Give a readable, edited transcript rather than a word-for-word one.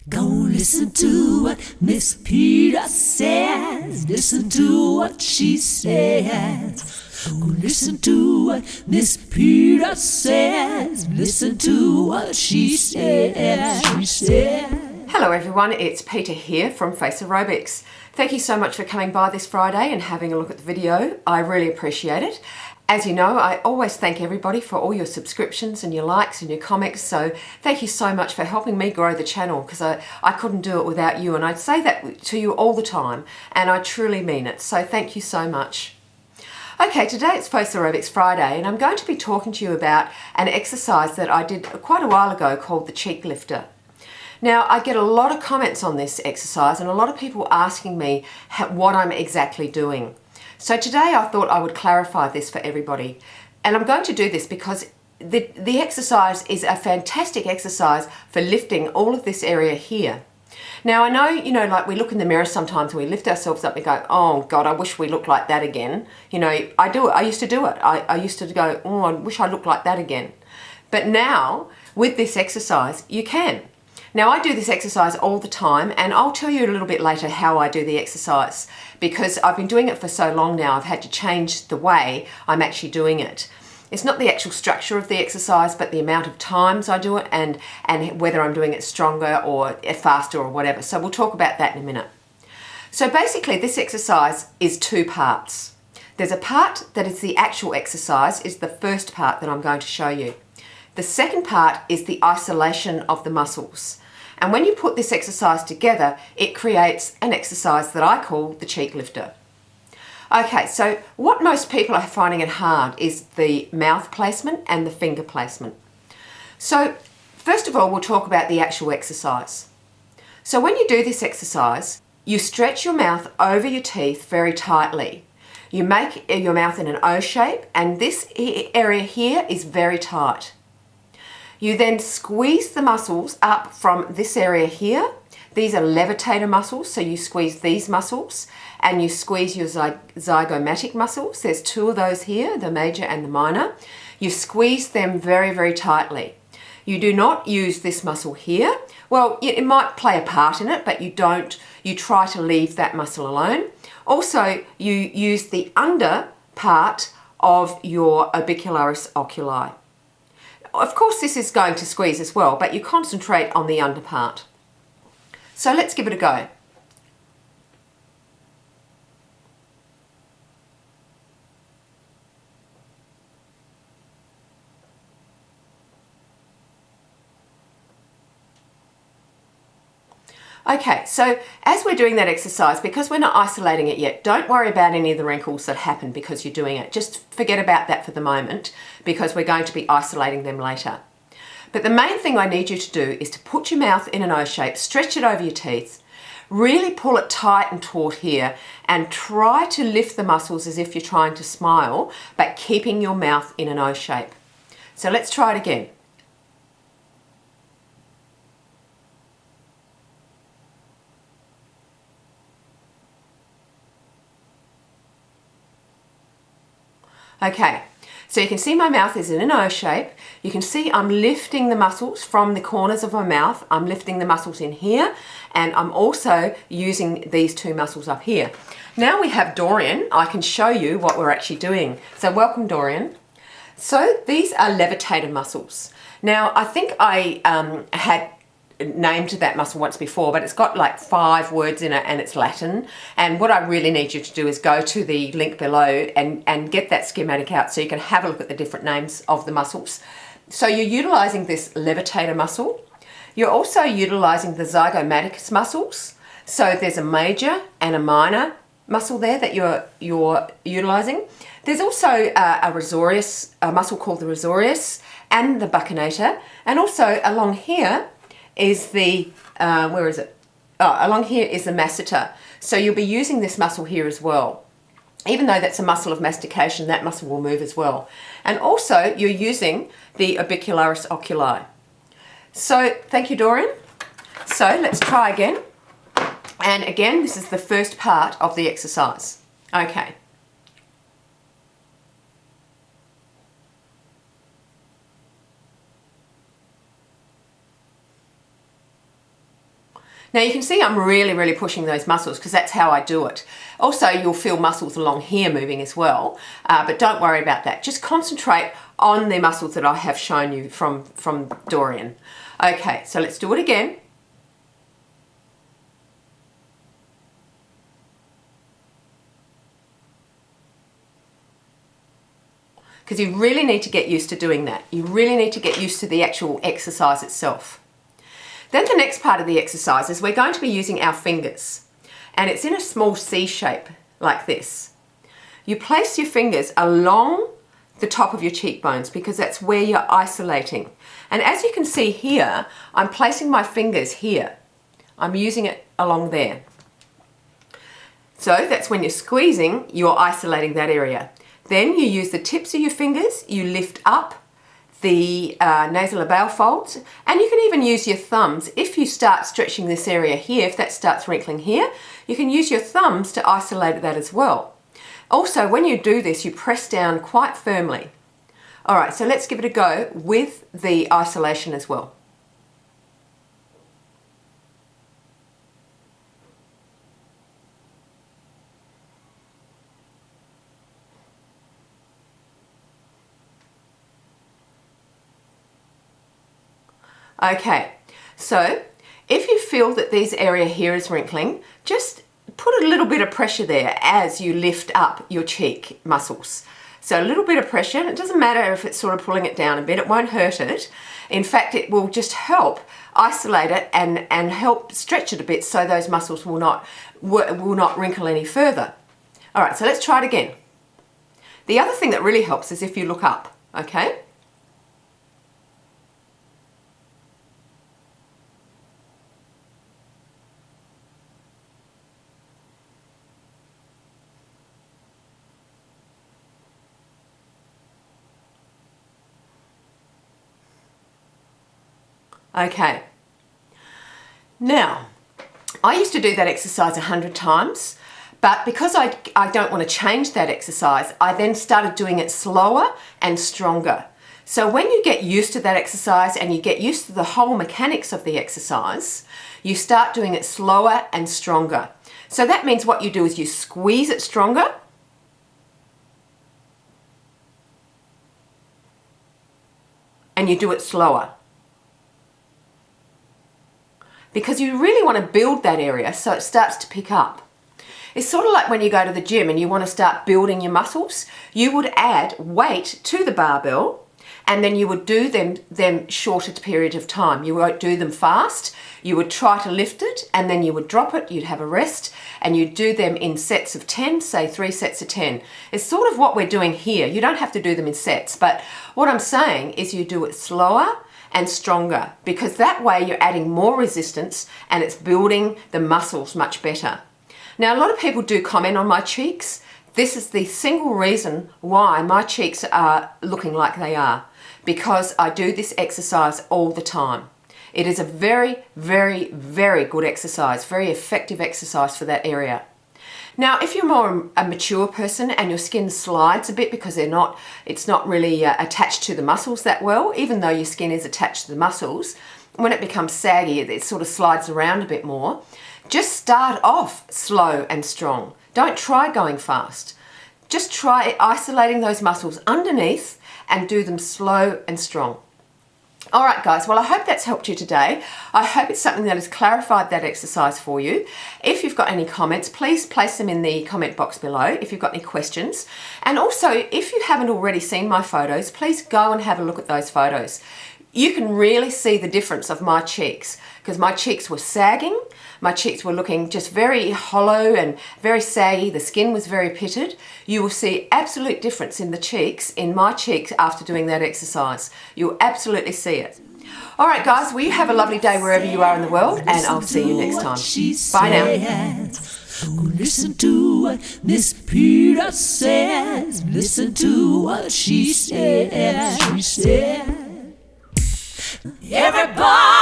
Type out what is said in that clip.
Gonna listen to what Miss Peter says. Listen to what she says. Gonna listen to what Miss Peter says. Listen to what she says. She said. Hello everyone, it's Peter here from Face Aerobics. Thank you so much for coming by this Friday and having a look at the video. I really appreciate it. As you know, I always thank everybody for all your subscriptions and your likes and your comments, so thank you so much for helping me grow the channel, because I couldn't do it without you, and I'd say that to you all the time, and I truly mean it, so thank you so much. Okay, today it's Face Aerobics Friday, and I'm going to be talking to you about an exercise that I did quite a while ago called the cheek lifter. Now, I get a lot of comments on this exercise and a lot of people asking me what I'm exactly doing. So today I thought I would clarify this for everybody. And I'm going to do this because the exercise is a fantastic exercise for lifting all of this area here. Now I know, like we look in the mirror sometimes and we lift ourselves up and go, oh God, I wish we looked like that again. I do it, I used to do it. I used to go, oh, I wish I looked like that again. But now, with this exercise, you can. Now I do this exercise all the time, and I'll tell you a little bit later how I do the exercise, because I've been doing it for so long now I've had to change the way I'm actually doing it. It's not the actual structure of the exercise, but the amount of times I do it and whether I'm doing it stronger or faster or whatever. So we'll talk about that in a minute. So basically this exercise is two parts. There's a part that is the actual exercise, is the first part that I'm going to show you. The second part is the isolation of the muscles. And when you put this exercise together, it creates an exercise that I call the cheek lifter. Okay, so what most people are finding it hard is the mouth placement and the finger placement. So first of all, we'll talk about the actual exercise. So when you do this exercise, you stretch your mouth over your teeth very tightly. You make your mouth in an O shape, and this area here is very tight. You then squeeze the muscles up from this area here. These are levitator muscles, so you squeeze these muscles and you squeeze your zygomatic muscles. There's two of those here, the major and the minor. You squeeze them very, very tightly. You do not use this muscle here. Well, it might play a part in it, but you try to leave that muscle alone. Also, you use the under part of your orbicularis oculi. Of course, this is going to squeeze as well, but you concentrate on the under part. So let's give it a go. Okay, so as we're doing that exercise, because we're not isolating it yet, don't worry about any of the wrinkles that happen because you're doing it. Just forget about that for the moment, because we're going to be isolating them later. But the main thing I need you to do is to put your mouth in an O shape, stretch it over your teeth, really pull it tight and taut here, and try to lift the muscles as if you're trying to smile, but keeping your mouth in an O shape. So let's try it again. Okay, so you can see my mouth is in an O shape. You can see I'm lifting the muscles from the corners of my mouth. I'm lifting the muscles in here, and I'm also using these two muscles up here. Now we have Dorian. I can show you what we're actually doing. So welcome, Dorian. So these are levitator muscles. Now I think I had named that muscle once before, but it's got like 5 words in it and it's Latin. And what I really need you to do is go to the link below and get that schematic out so you can have a look at the different names of the muscles. So you're utilizing this levitator muscle. You're also utilizing the zygomatic muscles. So there's a major and a minor muscle there that you're utilizing. There's also a muscle called the risorius and the buccinator, and also along here is the, along here is the masseter. So you'll be using this muscle here as well. Even though that's a muscle of mastication, that muscle will move as well. And also you're using the orbicularis oculi. So thank you, Dorian. So let's try again. And again, this is the first part of the exercise. Okay. Now you can see I'm really pushing those muscles because that's how I do it. Also, you'll feel muscles along here moving as well, but don't worry about that. Just concentrate on the muscles that I have shown you from Dorian. Okay, so let's do it again. Because you really need to get used to doing that. You really need to get used to the actual exercise itself. Then the next part of the exercise is we're going to be using our fingers. And it's in a small C shape, like this. You place your fingers along the top of your cheekbones because that's where you're isolating. And as you can see here, I'm placing my fingers here. I'm using it along there. So that's when you're squeezing, you're isolating that area. Then you use the tips of your fingers, you lift up the nasolabial folds, and you can even use your thumbs. If you start stretching this area here, if that starts wrinkling here, you can use your thumbs to isolate that as well. Also, when you do this, you press down quite firmly. All right, so let's give it a go with the isolation as well. Okay, so if you feel that this area here is wrinkling, just put a little bit of pressure there as you lift up your cheek muscles. So a little bit of pressure, it doesn't matter if it's sort of pulling it down a bit, it won't hurt it. In fact, it will just help isolate it and help stretch it a bit so those muscles will not wrinkle any further. All right, so let's try it again. The other thing that really helps is if you look up, okay? Okay, now I used to do that exercise 100 times, but because I don't want to change that exercise, I then started doing it slower and stronger. So when you get used to that exercise and you get used to the whole mechanics of the exercise, you start doing it slower and stronger. So that means what you do is you squeeze it stronger, and you do it slower. Because you really want to build that area so it starts to pick up. It's sort of like when you go to the gym and you want to start building your muscles, you would add weight to the barbell and then you would do them shorter period of time. You won't do them fast. You would try to lift it and then you would drop it, you'd have a rest, and you'd do them in sets of 10, say 3 sets of 10. It's sort of what we're doing here. You don't have to do them in sets, but what I'm saying is you do it slower and stronger, because that way you're adding more resistance and it's building the muscles much better. Now, a lot of people do comment on my cheeks. This is the single reason why my cheeks are looking like they are, because I do this exercise all the time. It is a very good exercise, very effective exercise for that area. Now, if you're more a mature person and your skin slides a bit because it's not really attached to the muscles that well, even though your skin is attached to the muscles, when it becomes saggy, it sort of slides around a bit more. Just start off slow and strong. Don't try going fast. Just try isolating those muscles underneath and do them slow and strong. All right, guys, well, I hope that's helped you today. I hope it's something that has clarified that exercise for you. If you've got any comments, please place them in the comment box below if you've got any questions. And also, if you haven't already seen my photos, please go and have a look at those photos. You can really see the difference of my cheeks, because my cheeks were sagging. My cheeks were looking just very hollow and very saggy. The skin was very pitted. You will see absolute difference in the cheeks, in my cheeks, after doing that exercise. You'll absolutely see it. All right, guys, well, you have a lovely day wherever you are in the world, and I'll see you next time. Bye now. Listen to what Miss Peter says. Listen to what she says. Everybody.